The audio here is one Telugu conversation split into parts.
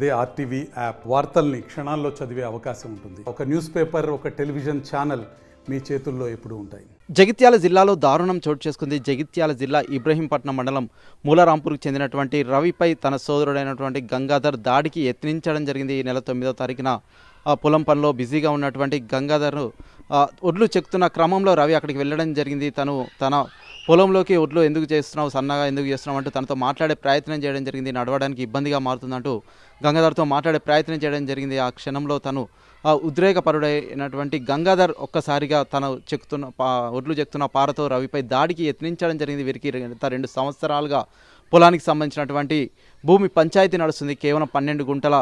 అదే ఆర్టీవీ యాప్ వార్తల్ని క్షణాల్లో చదివే అవకాశం ఉంటుంది. ఒక న్యూస్ పేపర్, ఒక టెలివిజన్ ఛానల్ మీ చేతుల్లో ఎప్పుడూ ఉంటాయి. జగిత్యాల జిల్లాలో దారుణం చోటు చేసుకుంది. జగిత్యాల జిల్లా ఇబ్రహీంపట్నం మండలం మూలరాంపూర్కి చెందినటువంటి రవిపై తన సోదరుడైనటువంటి గంగాధర్ దాడికి యత్నించడం జరిగింది. ఈ నెల 9వ తారీఖున పొలం పనిలో బిజీగా ఉన్నటువంటి గంగాధర్ ఒడ్లు చెక్కుతున్న క్రమంలో రవి అక్కడికి వెళ్ళడం జరిగింది. తన పొలంలోకి ఒడ్లు ఎందుకు చేస్తున్నావు, సన్నగా ఎందుకు చేస్తున్నావు అంటూ తనతో మాట్లాడే ప్రయత్నం చేయడం జరిగింది. నడవడానికి ఇబ్బందిగా మారుతుందంటూ గంగాధర్తో మాట్లాడే ప్రయత్నం చేయడం జరిగింది. ఆ క్షణంలో తను ఉద్రేకపరుడైనటువంటి గంగాధర్ ఒక్కసారిగా తను ఒడ్లు చెక్కుతున్న పారతో రవిపై దాడికి యత్నించడం జరిగింది. వీరికి 2 సంవత్సరాలుగా పొలానికి సంబంధించినటువంటి భూమి పంచాయతీ నడుస్తుంది. కేవలం 12 గుంటల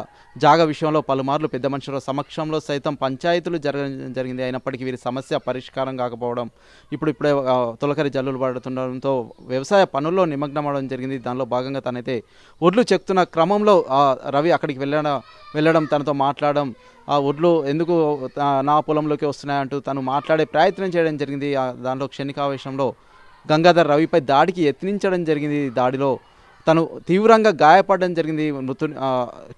జాగా విషయంలో పలుమార్లు పెద్ద మనుషుల సమక్షంలో సైతం పంచాయతీలు జరగడం జరిగింది. అయినప్పటికీ వీరి సమస్య పరిష్కారం కాకపోవడం, ఇప్పుడే తొలకరి జల్లులు పడుతుండడంతో వ్యవసాయ పనుల్లో నిమగ్నమవడం జరిగింది. దానిలో భాగంగా తనైతే ఒడ్లు చెక్కుతున్న క్రమంలో రవి అక్కడికి వెళ్ళడం తనతో మాట్లాడడం, ఆ ఒడ్లు ఎందుకు నా పొలంలోకి వస్తున్నాయంటూ తను మాట్లాడే ప్రయత్నం చేయడం జరిగింది. దానిలో క్షణికావేశంలో గంగాధర్ రవిపై దాడికి యత్నించడం జరిగింది. దాడిలో తను తీవ్రంగా గాయపడడం జరిగింది.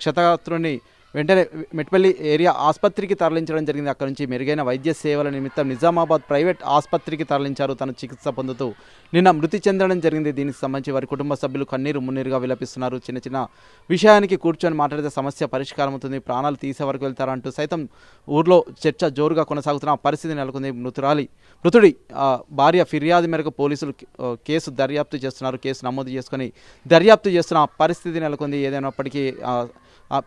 క్షతగాత్రుని వెంటనే మెట్పల్లి ఏరియా ఆసుపత్రికి తరలించడం జరిగింది. అక్కడ నుంచి మెరుగైన వైద్య సేవల నిమిత్తం నిజామాబాద్ ప్రైవేట్ ఆసుపత్రికి తరలించారు. తను చికిత్స పొందుతూ నిన్న మృతి చెందడం జరిగింది. దీనికి సంబంధించి వారి కుటుంబ సభ్యులు కన్నీరు మున్నీరుగా విలపిస్తున్నారు. చిన్న విషయానికి కూర్చొని మాట్లాడితే సమస్య పరిష్కారం అవుతుంది, ప్రాణాలు తీసే వరకు వెళ్తారంటూ సైతం ఊర్లో చర్చ జోరుగా కొనసాగుతున్న పరిస్థితి నెలకొంది. మృతుడి భార్య ఫిర్యాదు మేరకు పోలీసులు కేసు నమోదు చేసుకొని దర్యాప్తు చేస్తున్న పరిస్థితి నెలకొంది. ఏదైనప్పటికీ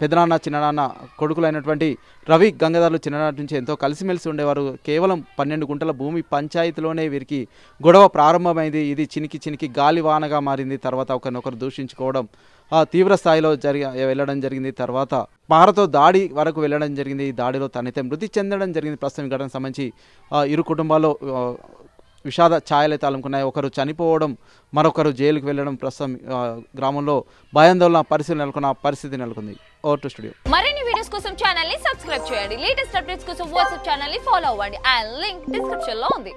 పెదనాన్న చిన్ననాన్న కొడుకులైనటువంటి రవి గంగాధర్లు చిన్ననాటి నుంచి ఎంతో కలిసిమెలిసి ఉండేవారు. కేవలం 12 గుంటల భూమి పంచాయతీలోనే వీరికి గొడవ ప్రారంభమైంది. ఇది చినికి గాలివానగా మారింది. తర్వాత ఒకరినొకరు దూషించుకోవడం తీవ్ర స్థాయిలో వెళ్ళడం జరిగింది. తర్వాత పారతో దాడి వరకు వెళ్ళడం జరిగింది. ఈ దాడిలో తనైతే మృతి చెందడం జరిగింది. ప్రస్తుతం ఘటనకు సంబంధించి ఇరు కుటుంబాల్లో విషాద ఛాయలైతే అలుముకున్నాయి. ఒకరు చనిపోవడం, మరొకరు జైలుకు వెళ్ళడం ప్రస్తుతం గ్రామంలో భయాందోళన పరిస్థితి నెలకొంది. Over to studio. మరిన్ని వీడియోస్ కోసం ఛానల్ ని సబ్స్క్రైబ్ చేయండి. లేటెస్ట్ అప్డేట్స్ కోసం వాట్సాప్ ఛానల్ ని ఫాలో అవ్వండి. అండ్ లింక్ డిస్క్రిప్షన్ లో ఉంది.